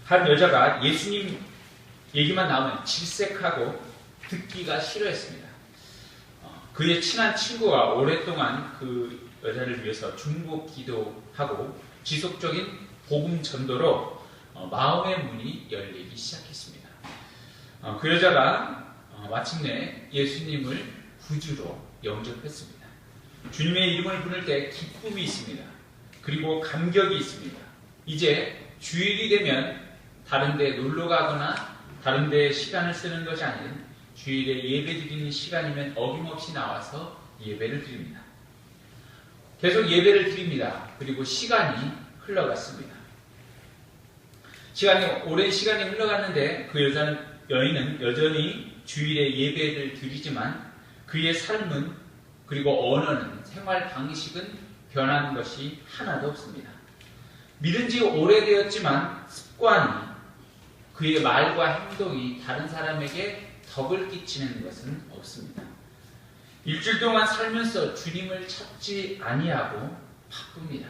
한 여자가 예수님 얘기만 나오면 질색하고 듣기가 싫어했습니다. 그의 친한 친구가 오랫동안 그 여자를 위해서 중보 기도하고 지속적인 복음 전도로 마음의 문이 열리기 시작했습니다. 그 여자가 마침내 예수님을 구주로 영접했습니다. 주님의 이름을 부를 때 기쁨이 있습니다. 그리고 감격이 있습니다. 이제 주일이 되면 다른 데 놀러 가거나 다른 데 시간을 쓰는 것이 아닌 주일에 예배 드리는 시간이면 어김없이 나와서 예배를 드립니다. 계속 예배를 드립니다. 그리고 시간이 흘러갔습니다. 오랜 시간이 흘러갔는데 그 여인은 여전히 주일에 예배를 드리지만 그의 삶은 그리고 언어는 생활 방식은 변한 것이 하나도 없습니다. 믿은 지 오래되었지만 습관이 그의 말과 행동이 다른 사람에게 덕을 끼치는 것은 없습니다. 일주일 동안 살면서 주님을 찾지 아니하고 바쁩니다.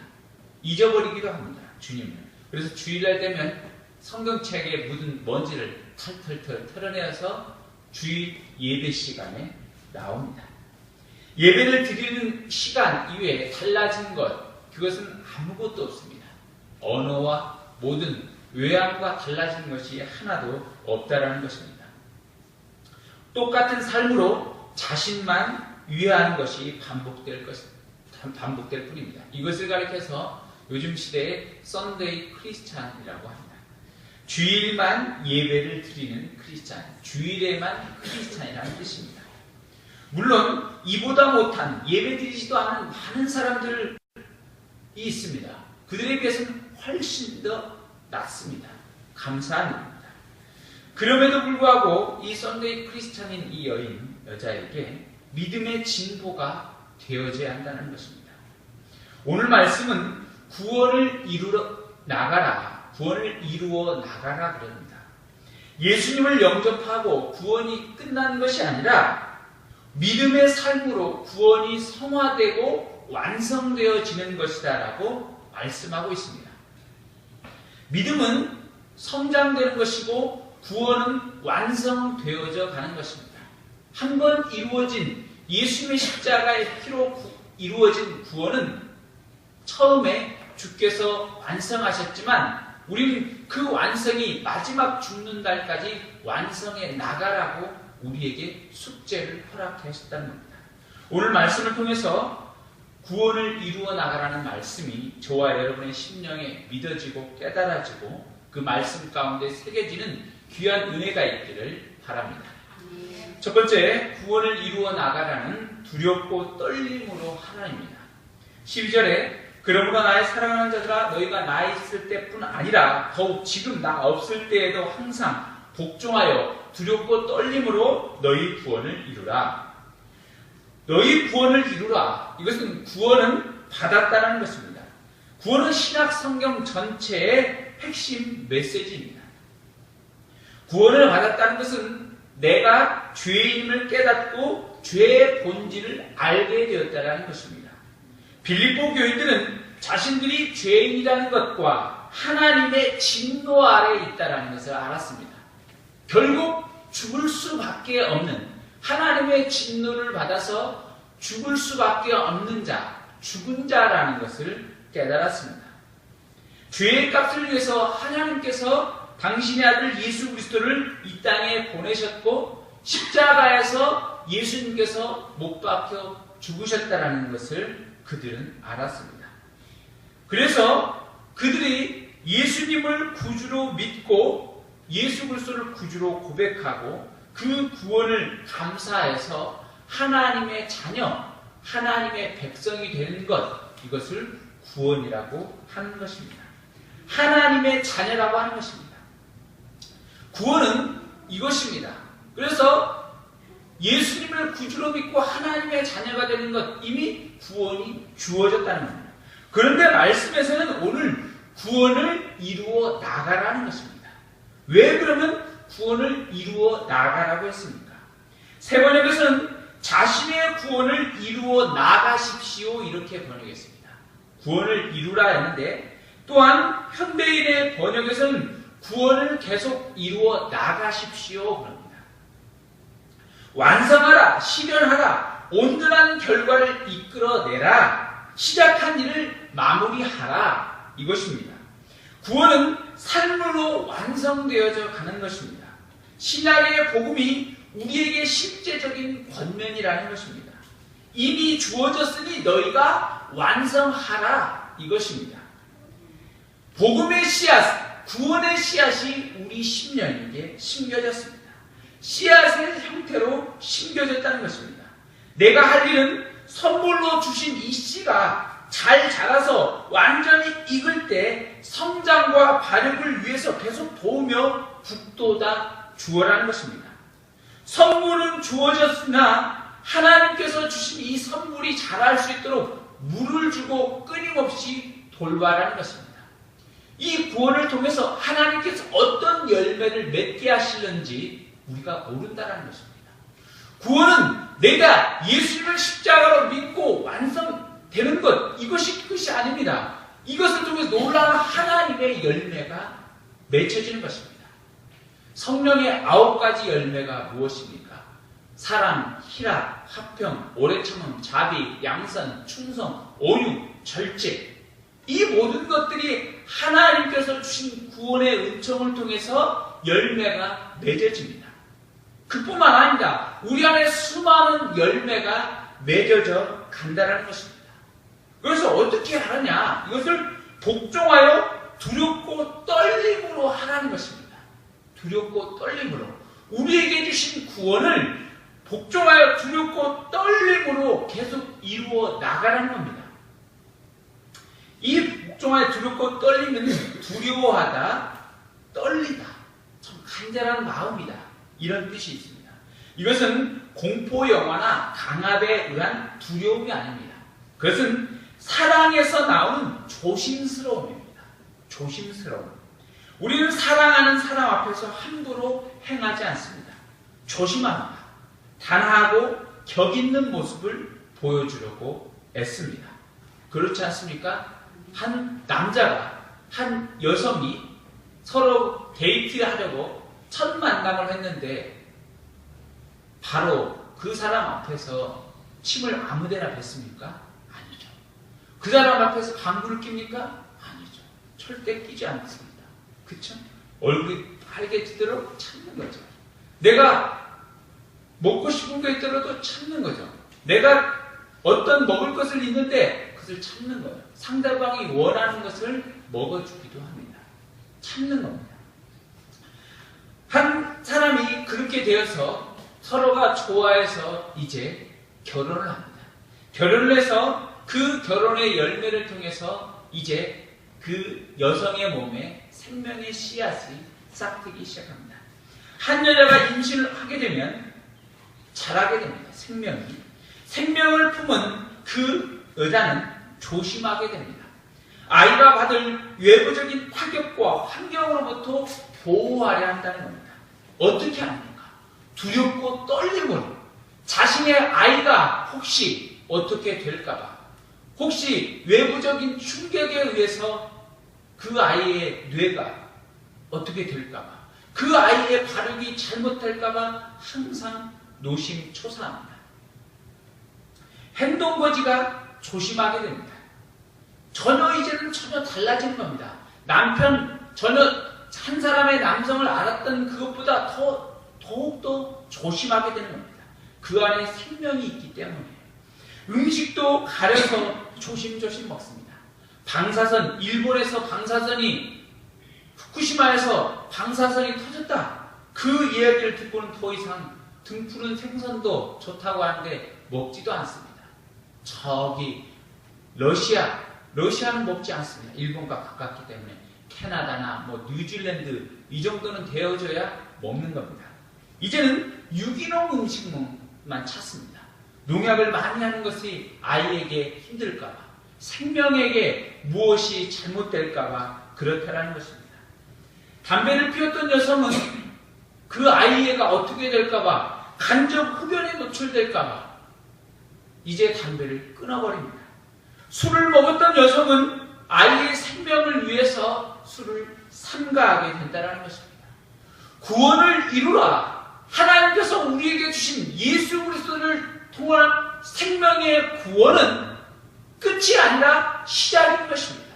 잊어버리기도 합니다. 주님을. 그래서 주일날 되면 성경책에 묻은 먼지를 털털털 털어내어서 주일 예배 시간에 나옵니다. 예배를 드리는 시간 이외에 달라진 것, 그것은 아무것도 없습니다. 언어와 모든 외양과 달라진 것이 하나도 없다라는 것입니다. 똑같은 삶으로 자신만 위하는 것이 반복될 뿐입니다. 이것을 가리켜서 요즘 시대의 썬데이 크리스찬이라고 합니다. 주일만 예배를 드리는 크리스찬, 주일에만 크리스찬이라는 뜻입니다. 물론 이보다 못한 예배 드리지도 않은 많은 사람들이 있습니다. 그들에 비해서는 훨씬 더 낫습니다. 감사한 일입니다. 그럼에도 불구하고 이 썬데이 크리스찬인 이 여자에게 믿음의 진보가 되어져야 한다는 것입니다. 오늘 말씀은 구원을 이루어 나가라 그럽니다. 예수님을 영접하고 구원이 끝난 것이 아니라 믿음의 삶으로 구원이 성화되고 완성되어지는 것이다 라고 말씀하고 있습니다. 믿음은 성장되는 것이고 구원은 완성되어져 가는 것입니다. 한 번 이루어진 예수님의 십자가의 피로 이루어진 구원은 처음에 주께서 완성하셨지만 우리는 그 완성이 마지막 죽는 날까지 완성해 나가라고 우리에게 숙제를 허락하셨다는 겁니다. 오늘 말씀을 통해서 구원을 이루어 나가라는 말씀이 저와 여러분의 심령에 믿어지고 깨달아지고 그 말씀 가운데 새겨지는 귀한 은혜가 있기를 바랍니다. 첫 번째, 구원을 이루어 나가라는 두렵고 떨림으로 하나입니다. 12절에 그러므로 나의 사랑하는 자들아 너희가 나 있을 때뿐 아니라 더욱 지금 나 없을 때에도 항상 복종하여 두렵고 떨림으로 너희 구원을 이루라. 너희 구원을 이루라. 이것은 구원은 받았다는 것입니다. 구원은 신약 성경 전체의 핵심 메시지입니다. 구원을 받았다는 것은 내가 죄인임을 깨닫고 죄의 본질을 알게 되었다는 것입니다. 빌립보 교인들은 자신들이 죄인이라는 것과 하나님의 진노 아래에 있다는 것을 알았습니다. 결국 죽을 수밖에 없는 하나님의 진노를 받아서 죽을 수밖에 없는 자, 죽은 자라는 것을 깨달았습니다. 죄의 값을 위해서 하나님께서 당신의 아들 예수 그리스도를 이 땅에 보내셨고 십자가에서 예수님께서 못 박혀 죽으셨다는 것을 그들은 알았습니다. 그래서 그들이 예수님을 구주로 믿고 예수 그리스도를 구주로 고백하고 그 구원을 감사해서 하나님의 자녀, 하나님의 백성이 되는 것, 이것을 구원이라고 하는 것입니다. 하나님의 자녀라고 하는 것입니다. 구원은 이것입니다. 그래서 예수님을 구주로 믿고 하나님의 자녀가 되는 것, 이미 구원이 주어졌다는 겁니다. 그런데 말씀에서는 오늘 구원을 이루어 나가라는 것입니다. 왜 그러면 구원을 이루어 나가라고 했습니까? 세 번역에서는 자신의 구원을 이루어 나가십시오 이렇게 번역했습니다. 구원을 이루라 했는데 또한 현대인의 번역에서는 구원을 계속 이루어 나가십시오. 그럽니다. 완성하라, 실현하라, 온전한 결과를 이끌어내라, 시작한 일을 마무리하라, 이것입니다. 구원은 삶으로 완성되어져 가는 것입니다. 신약의 복음이 우리에게 실제적인 권면이라는 것입니다. 이미 주어졌으니 너희가 완성하라, 이것입니다. 복음의 씨앗, 구원의 씨앗이 우리 심령에게 심겨졌습니다. 씨앗의 형태로 심겨졌다는 것입니다. 내가 할 일은 선물로 주신 이 씨가 잘 자라서 완전히 익을 때 성장과 발육을 위해서 계속 도우며 북돋아 주어라는 것입니다. 선물은 주어졌으나 하나님께서 주신 이 선물이 자랄 수 있도록 물을 주고 끊임없이 돌봐라는 것입니다. 이 구원을 통해서 하나님께서 어떤 열매를 맺게 하시는지 우리가 모른다는 것입니다. 구원은 내가 예수님을 십자가로 믿고 완성되는 것, 이것이 끝이 아닙니다. 이것을 통해서 놀라운 하나님의 열매가 맺혀지는 것입니다. 성령의 9가지 열매가 무엇입니까? 사랑, 희락, 화평, 오래 참음, 자비, 양선, 충성, 온유, 절제. 이 모든 것들이 하나님께서 주신 구원의 은총을 통해서 열매가 맺어집니다. 그뿐만 아닙니다. 우리 안에 수많은 열매가 맺어져 간다는 것입니다. 그래서 어떻게 하느냐? 이것을 복종하여 두렵고 떨림으로 하라는 것입니다. 두렵고 떨림으로. 우리에게 주신 구원을 복종하여 두렵고 떨림으로 계속 이루어 나가라는 겁니다. 이 복종하여 두렵고 떨리면 두려워하다, 떨리다, 참 간절한 마음이다, 이런 뜻이 있습니다. 이것은 공포 영화나 강압에 의한 두려움이 아닙니다. 그것은 사랑에서 나오는 조심스러움입니다. 조심스러움. 우리는 사랑하는 사람 앞에서 함부로 행하지 않습니다. 조심합니다. 단하고 격 있는 모습을 보여주려고 애씁니다. 그렇지 않습니까? 한 남자가 한 여성이 서로 데이트하려고 첫 만남을 했는데 바로 그 사람 앞에서 침을 아무데나 뱉습니까? 아니죠. 그 사람 앞에서 방구를 낍니까? 아니죠. 절대 끼지 않습니다. 그쵸? 얼굴이 빨개지도록 참는 거죠. 내가 먹고 싶은 게 있더라도 참는 거죠. 내가 어떤 먹을 것을 있는데 그것을 참는 거예요. 상대방이 원하는 것을 먹어주기도 합니다. 참는 겁니다. 한 사람이 그렇게 되어서 서로가 좋아해서 이제 결혼을 합니다. 결혼을 해서 그 결혼의 열매를 통해서 이제 그 여성의 몸에 생명의 씨앗이 싹트기 시작합니다. 한 여자가 임신을 하게 되면 자라게 됩니다. 생명을 품은 그 여자는 조심하게 됩니다. 아이가 받을 외부적인 타격과 환경으로부터 보호하려 한다는 겁니다. 어떻게 합니까? 두렵고 떨림으로 자신의 아이가 혹시 어떻게 될까봐, 혹시 외부적인 충격에 의해서 그 아이의 뇌가 어떻게 될까봐, 그 아이의 발육이 잘못될까봐 항상 노심초사합니다. 행동거지가 조심하게 됩니다. 이제는 전혀 달라지는 겁니다. 남편, 한 사람의 남성을 알았던 그것보다 더욱더 조심하게 되는 겁니다. 그 안에 생명이 있기 때문이에요. 음식도 가려서 조심조심 먹습니다. 방사선, 일본에서 후쿠시마에서 방사선이 터졌다. 그 이야기를 듣고는 더 이상 등푸른 생선도 좋다고 하는데 먹지도 않습니다. 저기 러시아는 먹지 않습니다. 일본과 가깝기 때문에. 캐나다나 뉴질랜드 이 정도는 되어져야 먹는 겁니다. 이제는 유기농 음식만 찾습니다. 농약을 많이 하는 것이 아이에게 힘들까봐, 생명에게 무엇이 잘못될까봐 그렇다라는 것입니다. 담배를 피웠던 여성은 그 아이가 어떻게 될까봐, 간접 흡연에 노출될까봐 이제 담배를 끊어버립니다. 술을 먹었던 여성은 아이의 생명을 위해서 술을 참가하게 된다는 것입니다. 구원을 이루라. 하나님께서 우리에게 주신 예수 그리스도를 통한 생명의 구원은 끝이 아니라 시작인 것입니다.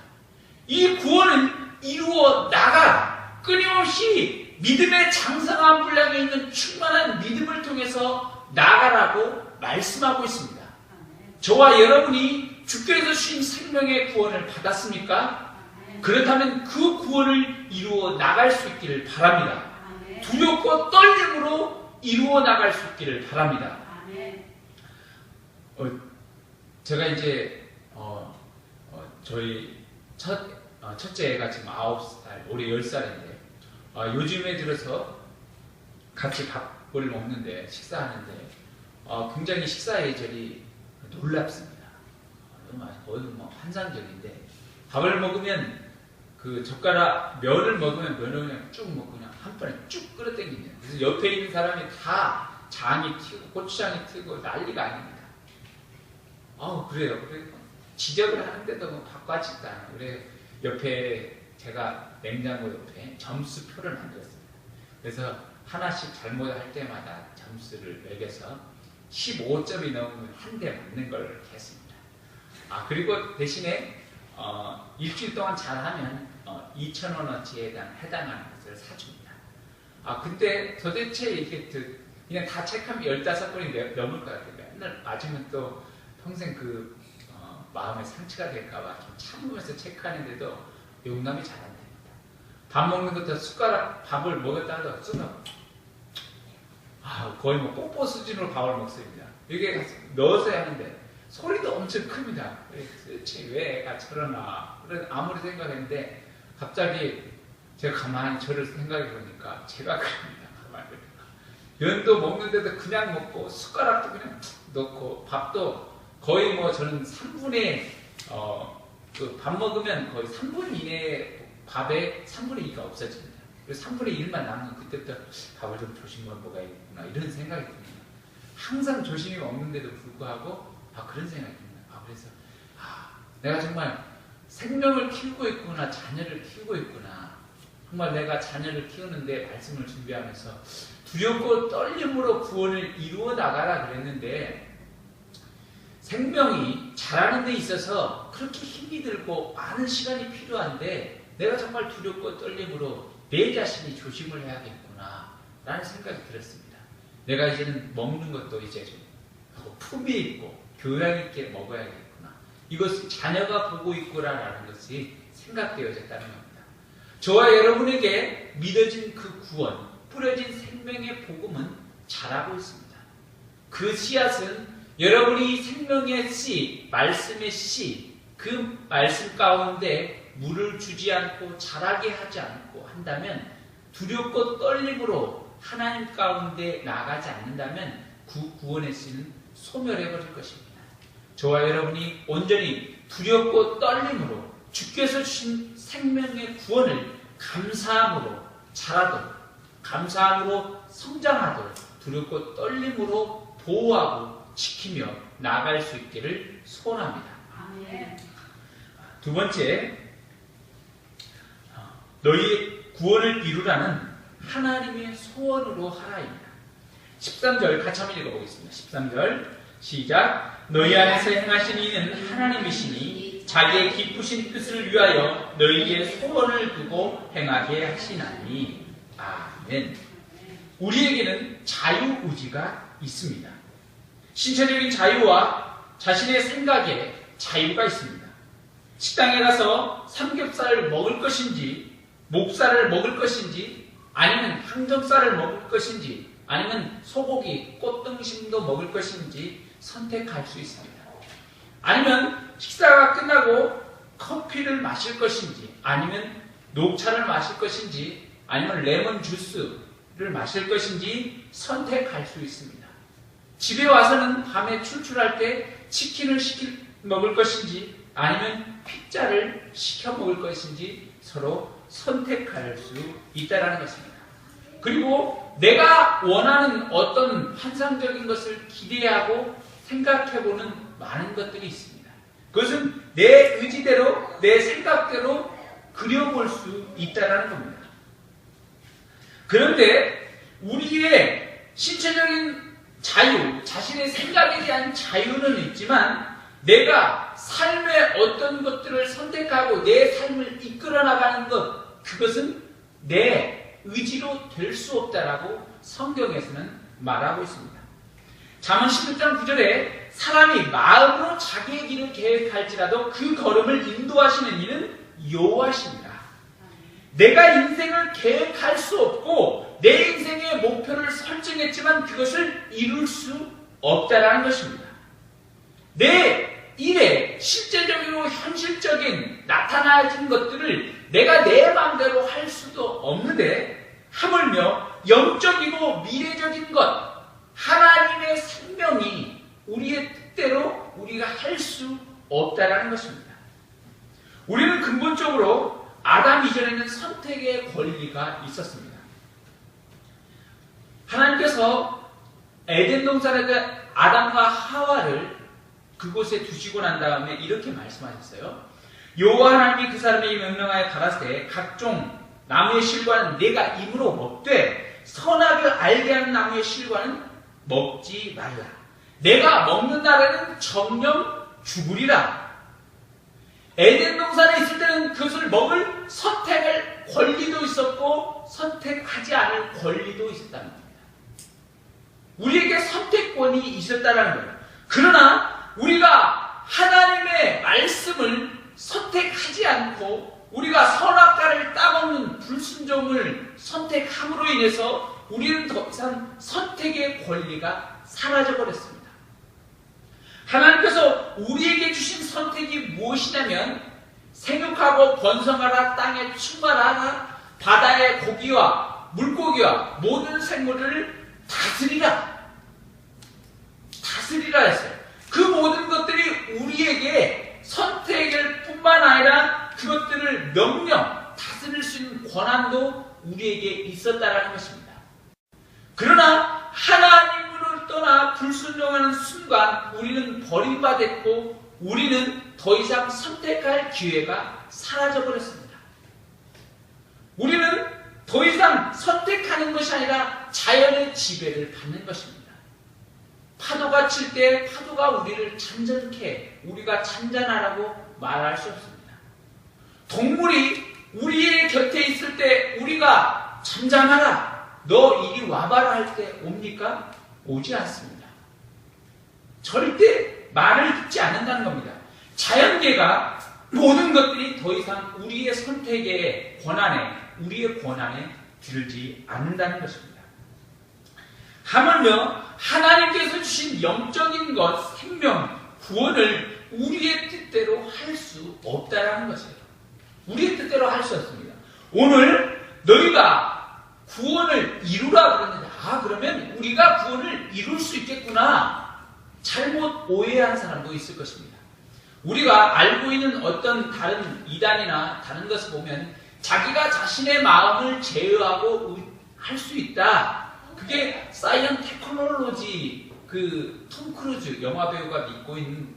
이 구원을 이루어 나가 끊임없이 믿음의 장성한 분량에 있는 충만한 믿음을 통해서 나가라고 말씀하고 있습니다. 저와 여러분이 주께서 주신 생명의 구원을 받았습니까? 그렇다면 그 구원을 이루어 나갈 수 있기를 바랍니다. 두렵고 떨림으로 이루어 나갈 수 있기를 바랍니다. 제가 이제 저희 첫째 애가 지금 9살, 올해 10살인데 요즘에 들어서 같이 밥을 먹는데 식사하는데 굉장히 식사 예절이 놀랍습니다. 거의 뭐 환상적인데 밥을 먹으면 그 젓가락 면을 먹으면 면을 그냥 쭉 먹고 그냥 한 번에 쭉 끌어당기네요. 그래서 옆에 있는 사람이 다 장이 튀고 고추장이 튀고 난리가 아닙니다. 그래요. 그래 지적을 하는데도 뭐 바꿔지다. 그래 옆에 제가 냉장고 옆에 점수표를 만들었습니다. 그래서 하나씩 잘못할 때마다 점수를 매겨서 15점이 넘으면 한 대 맞는 걸 이렇게 했습니다. 그리고 대신에 일주일 동안 잘하면 2,000원어치에 해당하는 것을 사줍니다. 근데 도대체 이게 그냥 다 체크하면 15번이 넘을 것 같아요. 맨날 맞으면 또 평생 마음에 상처가 될까봐 좀 참으면서 체크하는데도 용납이 잘 안 됩니다. 밥 먹는 것도 숟가락 밥을 먹었다가도 숟가락 거의 뭐 뽀뽀 수준으로 밥을 먹습니다. 이게 넣어서 하는데 소리도 엄청 큽니다. 도대체 왜 애가 저러나 아무리 생각했는데 갑자기 제가 가만히 저를 생각해 보니까 제가 그럽니다. 가만히 면도 먹는데도 그냥 먹고 숟가락도 그냥 넣고 밥도 거의 뭐 저는 3분의 밥 먹으면 거의 3분 이내에 밥에 3분의 2가 없어집니다. 그래서 3분의 1만 남으면 그때부터 밥을 좀 조심해 먹어야겠구나 이런 생각이 듭니다. 항상 조심히 먹는데도 불구하고 그런 생각이 듭니다. 그래서 내가 정말 생명을 키우고 있구나, 자녀를 키우고 있구나. 정말 내가 자녀를 키우는데 말씀을 준비하면서 두렵고 떨림으로 구원을 이루어 나가라 그랬는데 생명이 자라는 데 있어서 그렇게 힘이 들고 많은 시간이 필요한데 내가 정말 두렵고 떨림으로 내 자신이 조심을 해야겠구나 라는 생각이 들었습니다. 내가 이제는 먹는 것도 이제 좀 품위 있고 교양 있게 먹어야겠구나. 이것을 자녀가 보고 있구나라는 것이 생각되어졌다는 겁니다. 저와 여러분에게 믿어진 그 구원, 뿌려진 생명의 복음은 자라고 있습니다. 그 씨앗은 여러분이 생명의 씨, 말씀의 씨, 그 말씀 가운데 물을 주지 않고 자라게 하지 않고 한다면 두렵고 떨림으로 하나님 가운데 나가지 않는다면 그 구원의 씨는 소멸해버릴 것입니다. 저와 여러분이 온전히 두렵고 떨림으로 주께서 주신 생명의 구원을 감사함으로 자라도록 감사함으로 성장하도록 두렵고 떨림으로 보호하고 지키며 나아갈 수 있기를 소원합니다. 두 번째, 너희 구원을 이루라는 하나님의 소원으로 하라입니다. 13절 같이 한번 읽어보겠습니다. 13절 시작. 너희 안에서 행하신 이는 하나님이시니 자기의 기쁘신 뜻을 위하여 너희의 소원을 두고 행하게 하시나니. 아멘. 우리에게는 자유의지가 있습니다. 신체적인 자유와 자신의 생각에 자유가 있습니다. 식당에 가서 삼겹살을 먹을 것인지 목살을 먹을 것인지 아니면 항정살을 먹을 것인지 아니면 소고기, 꽃등심도 먹을 것인지 선택할 수 있습니다. 아니면 식사가 끝나고 커피를 마실 것인지 아니면 녹차를 마실 것인지 아니면 레몬 주스를 마실 것인지 선택할 수 있습니다. 집에 와서는 밤에 출출할 때 치킨을 먹을 것인지 아니면 피자를 시켜 먹을 것인지 서로 선택할 수 있다는 것입니다. 그리고 내가 원하는 어떤 환상적인 것을 기대하고 생각해보는 많은 것들이 있습니다. 그것은 내 의지대로, 내 생각대로 그려볼 수 있다는 겁니다. 그런데 우리의 신체적인 자유, 자신의 생각에 대한 자유는 있지만 내가 삶의 어떤 것들을 선택하고 내 삶을 이끌어 나가는 것, 그것은 내 의지로 될 수 없다라고 성경에서는 말하고 있습니다. 잠언 16장 9절에 사람이 마음으로 자기의 길을 계획할지라도 그 걸음을 인도하시는 이는 여호와십니다. 내가 인생을 계획할 수 없고 내 인생의 목표를 설정했지만 그것을 이룰 수 없다라는 것입니다. 내 일에 실제적으로 현실적인 나타나진 것들을 내가 내 마음대로 할 수도 없는데 하물며 영적이고 미래적인 것, 하나님의 생명이 우리의 뜻대로 우리가 할 수 없다라는 것입니다. 우리는 근본적으로 아담 이전에는 선택의 권리가 있었습니다. 하나님께서 에덴 동산에서 아담과 하와를 그곳에 두시고 난 다음에 이렇게 말씀하셨어요. 여호와 하나님이 그 사람에게 명령하여 가라사대 각종 나무의 실과는 네가 입으로 먹되 선악을 알게 하는 나무의 실과는 먹지 말라. 내가 먹는 날에는 정령 죽으리라. 에덴 동산에 있을 때는 그것을 먹을 선택의 권리도 있었고 선택하지 않을 권리도 있었다는 겁니다. 우리에게 선택권이 있었다는 거예요. 그러나 우리가 하나님의 말씀을 선택하지 않고 우리가 선악과를 따먹는 불순종을 선택함으로 인해서 우리는 더 이상 선택의 권리가 사라져버렸습니다. 하나님께서 우리에게 주신 선택이 무엇이냐면 생육하고 번성하라, 땅에 충만하라, 바다의 고기와 물고기와 모든 생물을 다스리라 했어요. 그 모든 것들이 우리에게 선택일 뿐만 아니라 그것들을 명령, 다스릴 수 있는 권한도 우리에게 있었다라는 것입니다. 그러나 하나님을 떠나 불순종하는 순간 우리는 버림받았고 우리는 더 이상 선택할 기회가 사라져버렸습니다. 우리는 더 이상 선택하는 것이 아니라 자연의 지배를 받는 것입니다. 파도가 칠 때 파도가 우리를 잠잠케 우리가 잔잔하라고 말할 수 없습니다. 동물이 우리의 곁에 있을 때 우리가 잠잠하라, 너 이리 와봐라 할 때 옵니까? 오지 않습니다. 절대 말을 듣지 않는다는 겁니다. 자연계가 모든 것들이 더 이상 우리의 선택의 권한에, 우리의 권한에 들지 않는다는 것입니다. 하물며 하나님께서 주신 영적인 것, 생명, 구원을 우리의 뜻대로 할 수 없다라는 것이에요. 우리의 뜻대로 할 수 없습니다. 오늘 너희가 구원을 이루라 그러는데 그러면 우리가 구원을 이룰 수 있겠구나. 잘못 오해한 사람도 있을 것입니다. 우리가 알고 있는 어떤 다른 이단이나 다른 것을 보면 자기가 자신의 마음을 제어하고 할 수 있다. 그게 사이언 테크놀로지 톰 크루즈 영화배우가 믿고 있는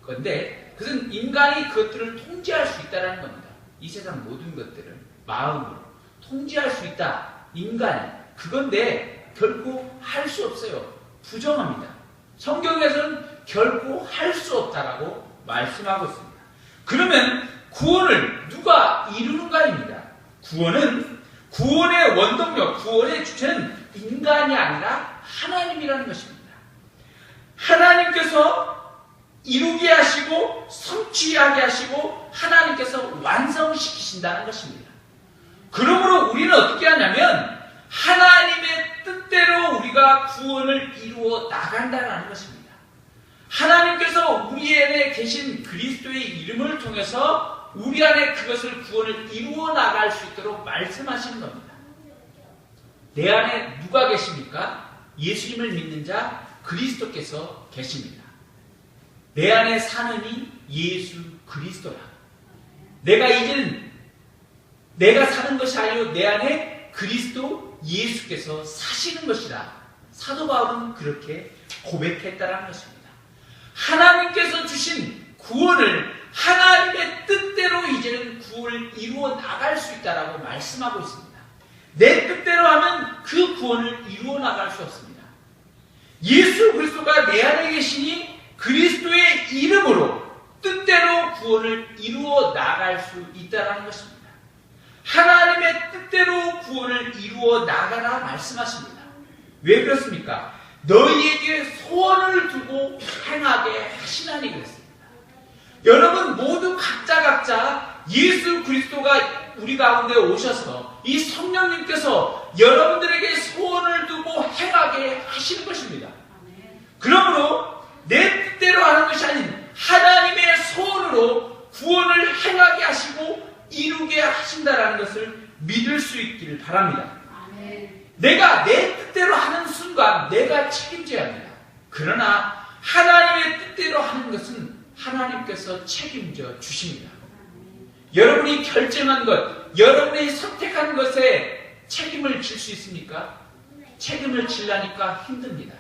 건데 그것은 인간이 그것들을 통제할 수 있다는 겁니다. 이 세상 모든 것들을 마음으로 통제할 수 있다. 인간이 그건데 결코 할 수 없어요. 부정합니다. 성경에서는 결코 할 수 없다라고 말씀하고 있습니다. 그러면 구원을 누가 이루는가입니다. 구원의 원동력, 구원의 주체는 인간이 아니라 하나님이라는 것입니다. 하나님께서 이루게 하시고 성취하게 하시고 하나님께서 완성시키신다는 것입니다. 그러므로 우리는 어떻게 하냐면 하나님의 뜻대로 우리가 구원을 이루어 나간다는 것입니다. 하나님께서 우리 안에 계신 그리스도의 이름을 통해서 우리 안에 그것을 구원을 이루어 나갈 수 있도록 말씀하시는 겁니다. 내 안에 누가 계십니까? 예수님을 믿는 자 그리스도께서 계십니다. 내 안에 사는 이 예수 그리스도라. 내가 사는 것이 아니요 내 안에 그리스도 예수께서 사시는 것이라. 사도 바울은 그렇게 고백했다는 것입니다. 하나님께서 주신 구원을 하나님의 뜻대로 이제는 구원을 이루어 나갈 수 있다라고 말씀하고 있습니다. 내 뜻대로 하면 그 구원을 이루어 나갈 수 없습니다. 예수 그리스도가 내 안에 계시니 그리스도의 이름으로 뜻대로 구원을 이루어 나갈 수 있다는 것입니다. 하나님의 뜻대로 구원을 이루어 나가라 말씀하십니다. 왜 그렇습니까? 너희에게 소원을 두고 행하게 하시나니 그랬습니다. 여러분 모두 각자 예수 그리스도가 우리 가운데 오셔서 이 성령님께서 여러분들에게 소원을 두고 행하게 하시는 것입니다. 그러므로 내 뜻대로 하는 것이 아닌 하나님의 소원으로 구원을 행하게 하시고 이루게 하신다라는 것을 믿을 수 있기를 바랍니다. 내가 내 뜻대로 하는 순간 내가 책임져야 합니다. 그러나 하나님의 뜻대로 하는 것은 하나님께서 책임져 주십니다. 여러분이 결정한 것, 여러분이 선택한 것에 책임을 질 수 있습니까? 책임을 지려니까 힘듭니다.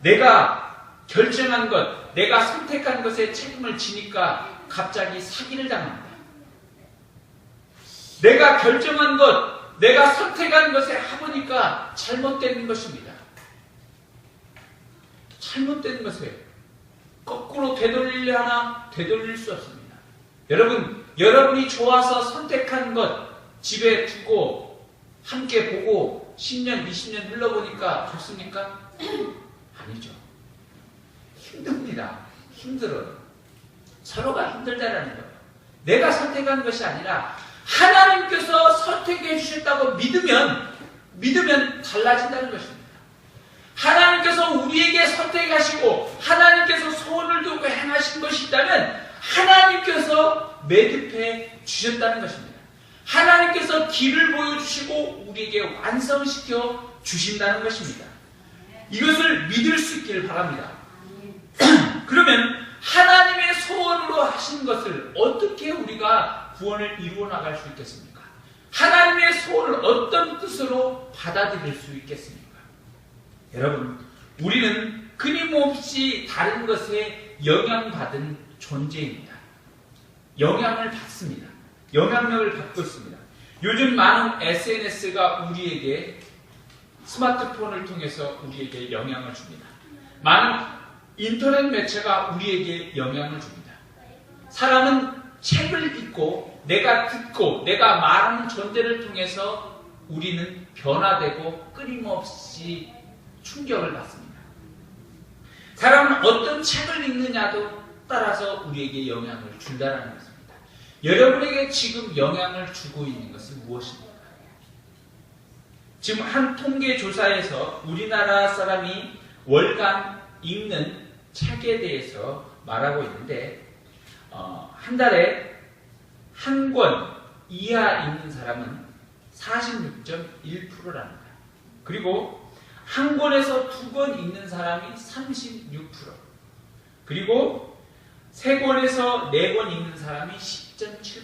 내가 결정한 것, 내가 선택한 것에 책임을 지니까 갑자기 사기를 당합니다. 내가 결정한 것, 내가 선택한 것에 하보니까 잘못된 것입니다. 잘못된 것에 거꾸로 되돌리려 하나 되돌릴 수 없습니다. 여러분이 좋아서 선택한 것 집에 두고 함께 보고 10년, 20년 흘러보니까 좋습니까? 아니죠. 힘듭니다. 힘들어요. 서로가 힘들다라는 거예요. 내가 선택한 것이 아니라 하나님께서 선택해 주셨다고 믿으면 달라진다는 것입니다. 하나님께서 우리에게 선택하시고 하나님께서 소원을 두고 행하신 것이 있다면 하나님께서 매듭해 주셨다는 것입니다. 하나님께서 길을 보여주시고 우리에게 완성시켜 주신다는 것입니다. 이것을 믿을 수 있기를 바랍니다. 그러면 하나님의 소원으로 하신 것을 어떻게 우리가 구원을 이루어 나갈 수 있겠습니까? 하나님의 소원을 어떤 뜻으로 받아들일 수 있겠습니까? 여러분, 우리는 끊임없이 다른 것에 영향받은 존재입니다. 영향을 받습니다. 영향력을 받고 있습니다. 요즘 많은 SNS가 우리에게 스마트폰을 통해서 우리에게 영향을 줍니다. 많은 인터넷 매체가 우리에게 영향을 줍니다. 사람은 책을 읽고 내가 듣고 내가 말하는 존재를 통해서 우리는 변화되고 끊임없이 충격을 받습니다. 사람은 어떤 책을 읽느냐도 따라서 우리에게 영향을 준다는 것입니다. 여러분에게 지금 영향을 주고 있는 것은 무엇입니까? 지금 한 통계 조사에서 우리나라 사람이 월간 읽는 책에 대해서 말하고 있는데 한 달에 한 권 이하 읽는 사람은 46.1%랍니다. 그리고 한 권에서 두 권 읽는 사람이 36%, 그리고 세 권에서 네 권 읽는 사람이 10.7%,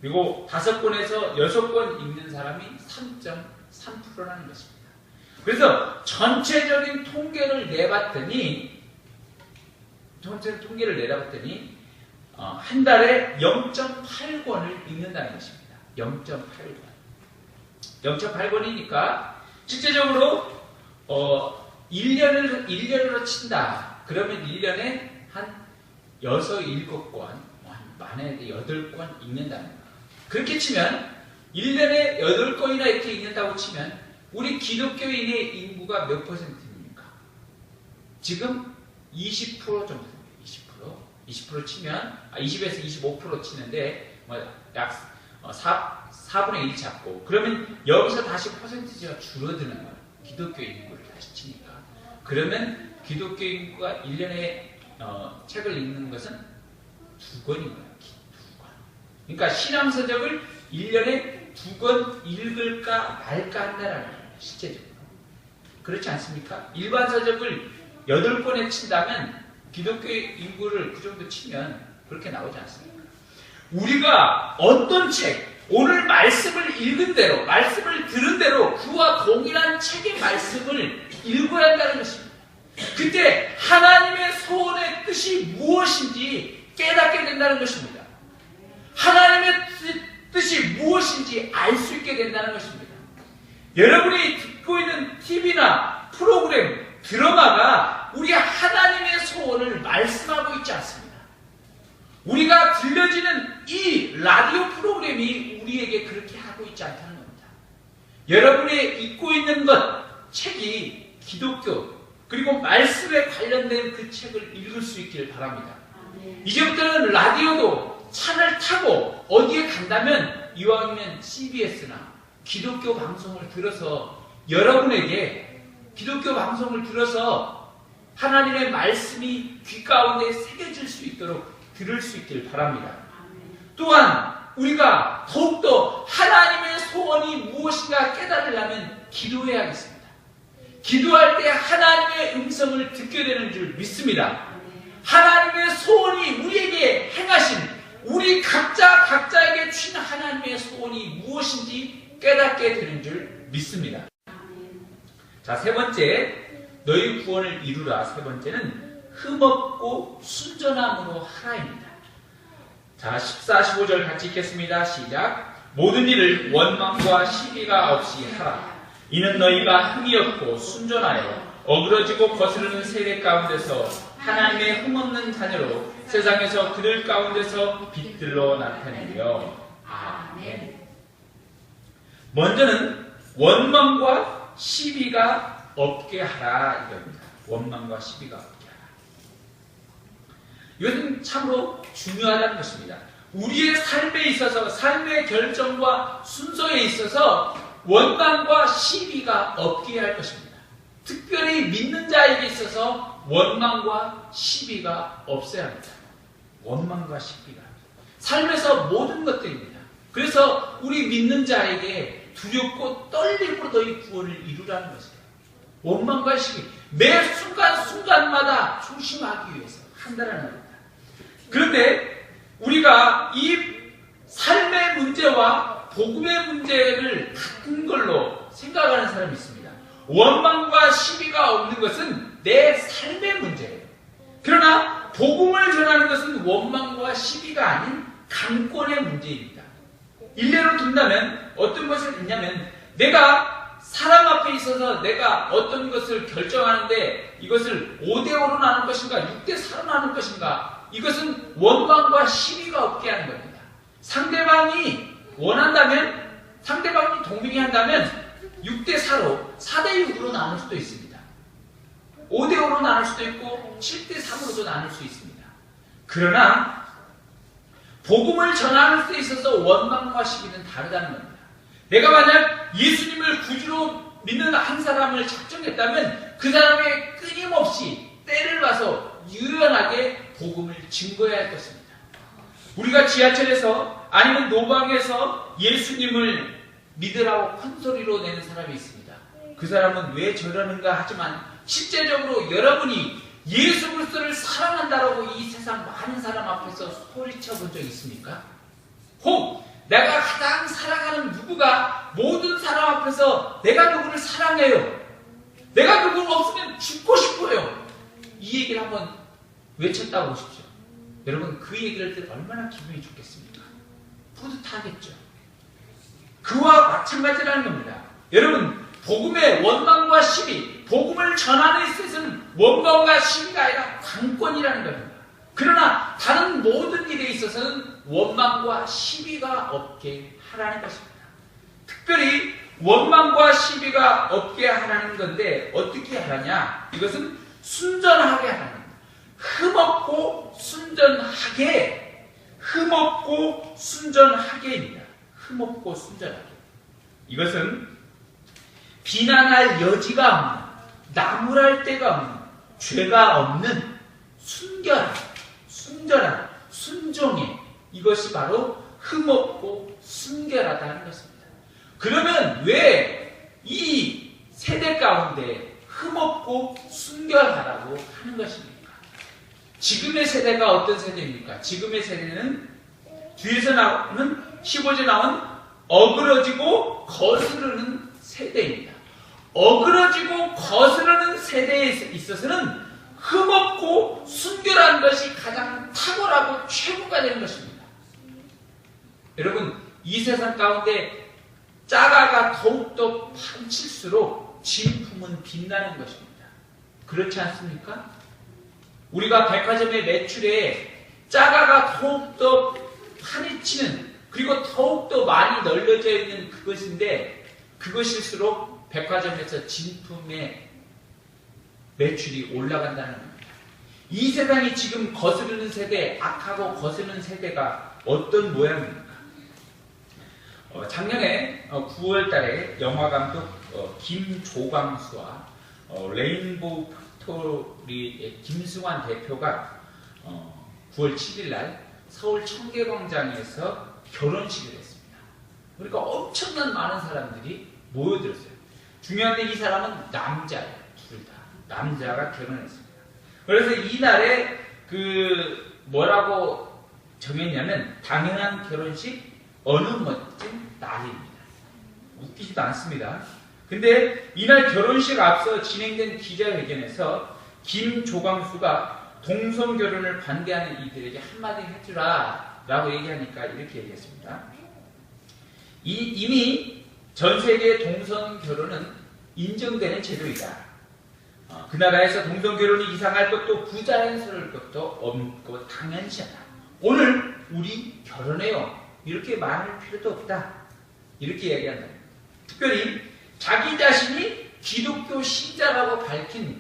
그리고 다섯 권에서 여섯 권 읽는 사람이 3.3%라는 것입니다. 그래서 전체적인 통계를 내봤더니 한 달에 0.8권을 읽는다는 것입니다. 0.8권이니까 실제적으로 1년으로 친다. 그러면 1년에 한 6, 7권, 만약에 8권 읽는다는 거예요. 그렇게 치면 1년에 8권이나 이렇게 읽는다고 치면 우리 기독교인의 인구가 몇 %입니까? 지금 20% 정도 됩니다. 20% 치면 20에서 25% 치는데 약 4분의 1 잡고, 그러면 여기서 다시 퍼센티지가 줄어드는 거예요. 기독교 인구를 다시 치니까. 그러면 기독교 인구가 1년에 책을 읽는 것은 2권인 거예요. 2권. 그러니까 신앙서적을 1년에 2권 읽을까 말까 한다는 거예요. 실제적으로. 그렇지 않습니까? 일반 서적을 8권에 친다면 기독교 인구를 그 정도 치면 그렇게 나오지 않습니까? 우리가 어떤 책, 오늘 말씀을 읽은 대로, 말씀을 들은 대로 그와 동일한 책의 말씀을 읽어야 한다는 것입니다. 그때 하나님의 소원의 뜻이 무엇인지 깨닫게 된다는 것입니다. 하나님의 뜻이 무엇인지 알 수 있게 된다는 것입니다. 여러분이 듣고 있는 TV나 프로그램, 드라마가 우리 하나님의 소원을 말씀하고 있지 않습니다. 우리가 들려지는 이 라디오 프로그램이 우리에게 그렇게 하고 있지 않다는 겁니다. 여러분이 읽고 있는 것, 책이 기독교, 그리고 말씀에 관련된 그 책을 읽을 수 있기를 바랍니다. 이제부터는 라디오도 차를 타고 어디에 간다면 이왕이면 CBS나 기독교 방송을 들어서 여러분에게 기독교 방송을 들어서 하나님의 말씀이 귀 가운데 새겨질 수 있도록 들을 수 있기를 바랍니다. 또한 우리가 더욱더 하나님의 소원이 무엇인가 깨달으려면 기도해야겠습니다. 기도할 때 하나님의 음성을 듣게 되는 줄 믿습니다. 하나님의 소원이 우리에게 행하신 우리 각자에게 주신 하나님의 소원이 무엇인지 깨닫게 되는 줄 믿습니다. 자, 세 번째, 너희 구원을 이루라. 세 번째는 흠없고 순전함으로 하라입니다. 자, 14, 15절 같이 읽겠습니다. 시작. 모든 일을 원망과 시비가 없이 하라. 이는 너희가 흠이 없고 순전하여 어그러지고 거스르는 세대 가운데서 하나님의 흠없는 자녀로 세상에서 그들 가운데서 빛들로 나타내며. 아멘. 먼저는 원망과 시비가 없게 하라 이겁니다. 원망과 시비가 없게 하라. 이것은 참으로 중요하다는 것입니다. 우리의 삶에 있어서 삶의 결정과 순서에 있어서 원망과 시비가 없게 할 것입니다. 특별히 믿는 자에게 있어서 원망과 시비가 없어야 합니다. 원망과 시비가 삶에서 모든 것들입니다. 그래서 우리 믿는 자에게 두렵고 떨림으로 너희 구원을 이루라는 것이에요. 원망과 시비 매 순간순간마다 조심하기 위해서 한다는 겁니다. 그런데 우리가 이 삶의 문제와 복음의 문제를 같은 걸로 생각하는 사람이 있습니다. 원망과 시비가 없는 것은 내 삶의 문제예요. 그러나 복음을 전하는 것은 원망과 시비가 아닌 강권의 문제입니다. 일례로 든다면 어떤 것을 있냐면 내가 사람 앞에 있어서 내가 어떤 것을 결정하는데 이것을 5대5로 나눌 것인가 6대4로 나눌 것인가 이것은 원망과 시비가 없게 하는 겁니다. 상대방이 원한다면 상대방이 동의한다면 6대4로 4대6으로 나눌 수도 있습니다. 5대5로 나눌 수도 있고 7대3으로도 나눌 수 있습니다. 그러나 복음을 전하는 데 있어서 원망과 시비는 다르다는 겁니다. 내가 만약 예수님을 구주로 믿는 한 사람을 작정했다면 그 사람의 끊임없이 때를 봐서 유연하게 복음을 증거해야 할 것입니다. 우리가 지하철에서 아니면 노방에서 예수님을 믿으라고 큰 소리로 내는 사람이 있습니다. 그 사람은 왜 저러는가 하지만 실제적으로 여러분이 예수 그리스도를 사랑한다라고 이 세상 많은 사람 앞에서 소리쳐 본 적 있습니까? 혹 내가 가장 사랑하는 누구가 모든 사람 앞에서 내가 누구를 사랑해요. 내가 누구 없으면 죽고 싶어요. 이 얘기를 한번 외쳤다고 보십시오. 여러분 그 얘기를 들을 때 얼마나 기분이 좋겠습니까? 뿌듯하겠죠. 그와 마찬가지라는 겁니다. 여러분 복음의 원망과 시비, 복음을 전하는 데 있어서는 원망과 시비가 아니라 강권이라는 겁니다. 그러나 다른 모든 일에 있어서는 원망과 시비가 없게 하라는 것입니다. 특별히 원망과 시비가 없게 하라는 건데 어떻게 하라냐? 이것은 순전하게 하라는 겁니다. 흠없고 순전하게입니다. 흠없고 순전하게. 이것은 비난할 여지가 없는, 나무랄 데가 없는, 죄가 없는 순전한, 순종의 이것이 바로 흠없고 순결하다는 것입니다. 그러면 왜 이 세대 가운데 흠없고 순결하다고 하는 것입니까? 지금의 세대가 어떤 세대입니까? 지금의 세대는 뒤에서 나오는 15절 나온 어그러지고 거스르는 세대입니다. 어그러지고 거스르는 세대에 있어서는 흠없고 순결한 것이 가장 탁월하고 최고가 되는 것입니다. 여러분, 이 세상 가운데 짜가가 더욱더 파칠수록 진품은 빛나는 것입니다. 그렇지 않습니까? 우리가 백화점의 매출에 짜가가 더욱더 파헤치는, 그리고 더욱더 많이 널려져 있는 그것인데, 그것일수록 백화점에서 진품의 매출이 올라간다는 겁니다. 이 세상이 지금 거스르는 세대, 악하고 거스르는 세대가 어떤 모양입니까? 작년에 9월 달에 영화감독 김조광수와 레인보우 팩토리의 김승환 대표가 9월 7일 날 서울 청계광장에서 결혼식을 했습니다. 그러니까 엄청난 많은 사람들이 모여들었어요. 중요한 데 이 사람은 남자예요. 둘 다. 남자가 결혼했습니다. 그래서 이날에 뭐라고 정했냐면, 당연한 결혼식, 어느 멋진 날입니다. 웃기지도 않습니다. 근데 이날 결혼식 앞서 진행된 기자회견에서 김조광수가 동성결혼을 반대하는 이들에게 한마디 해주라 라고 얘기하니까 이렇게 얘기했습니다. 이미 전 세계 동성결혼은 인정되는 제도이다. 그 나라에서 동성결혼이 이상할 것도 부자연스러울 것도 없고 당연시하다. 오늘 우리 결혼해요. 이렇게 말할 필요도 없다. 이렇게 얘기한다. 특별히 자기 자신이 기독교 신자라고 밝힌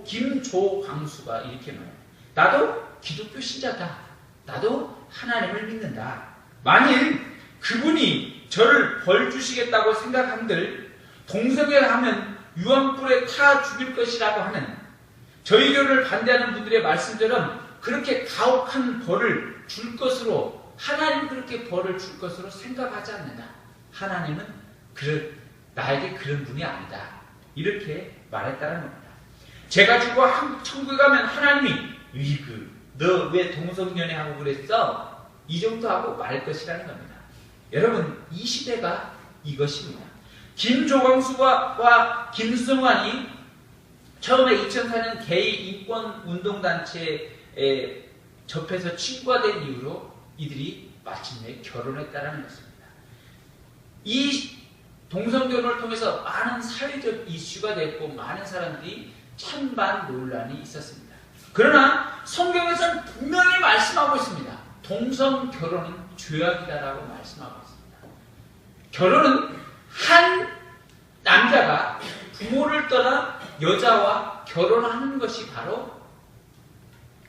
김조광수가 이렇게 말합니다. 나도 기독교 신자다. 나도 하나님을 믿는다. 만일 그분이 저를 벌 주시겠다고 생각한들 동성애하면 유황불에 타 죽일 것이라고 하는 저희 교를 반대하는 분들의 말씀처럼 그렇게 가혹한 벌을 줄 것으로, 하나님 그렇게 벌을 줄 것으로 생각하지 않는다. 하나님은 나에게 그런 분이 아니다. 이렇게 말했다는 겁니다. 제가 죽고 천국에 가면 하나님이 너 왜 동성연애하고 그랬어? 이 정도 하고 말 것이라는 겁니다. 여러분, 이 시대가 이것입니다. 김조광수와 김승환이 처음에 2004년 게이 인권운동단체에 접해서 친구가 된 이후로 이들이 마침내 결혼했다는 것입니다. 이 동성결혼을 통해서 많은 사회적 이슈가 됐고 많은 사람들이 찬반 논란이 있었습니다. 그러나 성경에서는 분명히 말씀하고 있습니다. 동성결혼은 죄악이다라고 말씀하고 있습니다. 결혼은 한 남자가 부모를 떠나 여자와 결혼하는 것이 바로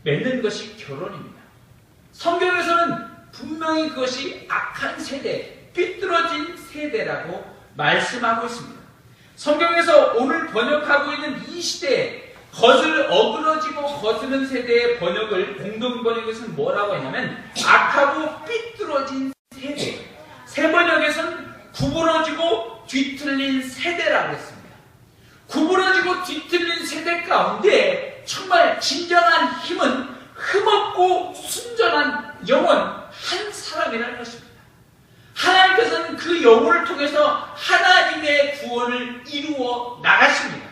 맺는 것이 결혼입니다. 성경에서는 분명히 그것이 악한 세대, 삐뚤어진 세대라고 말씀하고 있습니다. 성경에서 오늘 번역하고 있는 이 시대에 어그러지고 거스는 세대의 번역을 공동 번역에서는 뭐라고 했냐면 악하고 삐뚤어진 세대, 새 번역에서는 구부러지고 뒤틀린 세대라고 했습니다. 구부러지고 뒤틀린 세대 가운데 정말 진정한 힘은 흠없고 순전한 영혼 한 사람이라는 것입니다. 하나님께서는 그 영혼을 통해서 하나님의 구원을 이루어 나가십니다.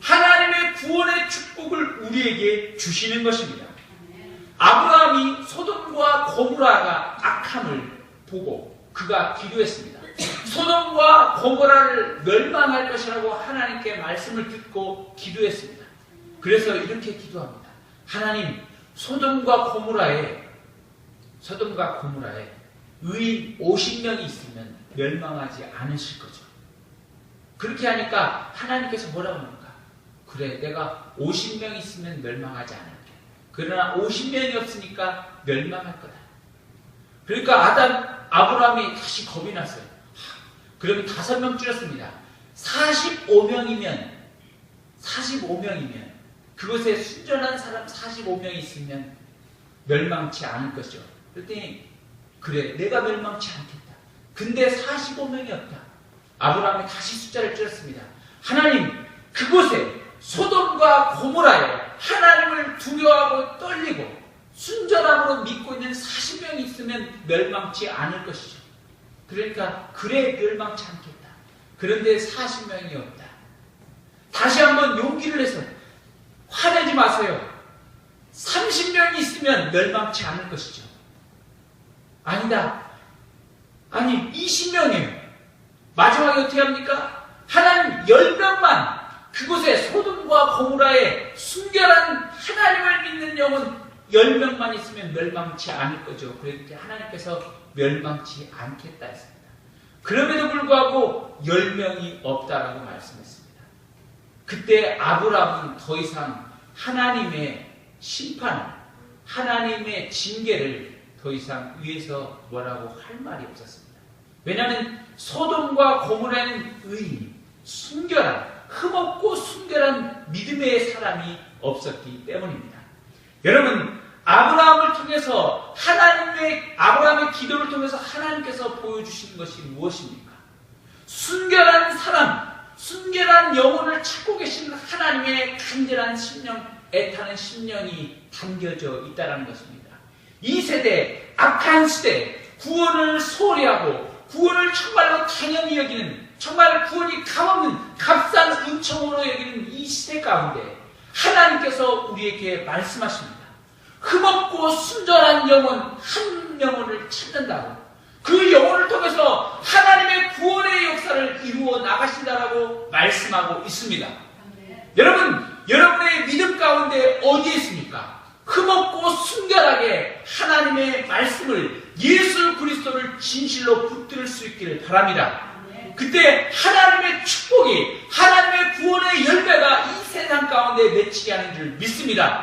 하나님의 구원의 축복을 우리에게 주시는 것입니다. 아브라함이 소돔과 고모라가 악함을 보고 그가 기도했습니다. 소돔과 고모라를 멸망할 것이라고 하나님께 말씀을 듣고 기도했습니다. 그래서 이렇게 기도합니다. 하나님, 소돔과 고모라에 의인 50명이 있으면 멸망하지 않으실 거죠. 그렇게 하니까 하나님께서 뭐라고 합니까? 그래, 내가 50명 있으면 멸망하지 않을게. 그러나 50명이 없으니까 멸망할 거다. 그러니까 아브라함이 다시 겁이 났어요. 그러면 5명 줄였습니다. 45명이면 그것에 순전한 사람 45명이 있으면 멸망치 않을 것이죠. 그랬더니 그래, 내가 멸망치 않겠다. 근데 45명이 없다. 아브라함이 다시 숫자를 줄였습니다. 하나님, 그곳에 소돔과 고모라에 하나님을 두려워하고 떨리고 순전함으로 믿고 있는 40명이 있으면 멸망치 않을 것이죠. 그러니까 그래, 멸망치 않겠다. 그런데 40명이 없다. 다시 한번 용기를 내서 화내지 마세요. 30명이 있으면 멸망치 않을 것이죠. 아니다. 아니 20명이에요. 마지막에 어떻게 합니까? 하나님 10명만 그곳에 소돔과 고모라에 순결한 하나님을 믿는 영혼 10명만 있으면 멸망치 않을 거죠. 그랬더니 하나님께서 멸망치 않겠다 했습니다. 그럼에도 불구하고 10명이 없다라고 말씀했습니다. 그때 아브라함은 더 이상 하나님의 심판을, 하나님의 징계를 더 이상 위에서 뭐라고 할 말이 없었습니다. 왜냐하면 소돔과 고모라는 의인, 순결한, 흠없고 순결한 믿음의 사람이 없었기 때문입니다. 여러분, 아브라함을 통해서 아브라함의 기도를 통해서 하나님께서 보여주신 것이 무엇입니까? 순결한 사람, 순결한 영혼을 찾고 계신 하나님의 간절한 심령, 애타는 심령이 담겨져 있다는 것입니다. 이 세대, 악한 시대, 구원을 소홀히하고 구원을 정말로 당연히 여기는, 정말 구원이 값없는 값싼 은총으로 여기는 이 시대 가운데 하나님께서 우리에게 말씀하십니다. 흠없고 순전한 영혼 한 영혼을 찾는다고, 그 영혼을 통해서 하나님의 구원의 역사를 이루어 나가신다라고 말씀하고 있습니다. 여러분, 여러분의 믿음 가운데 어디에 있습니까? 흠없고 순결하게 하나님의 말씀을, 예수 그리스도를 진실로 붙들 수 있기를 바랍니다. 그때 하나님의 축복이, 하나님의 구원의 열매가 이 세상 가운데 맺히게 하는 줄 믿습니다.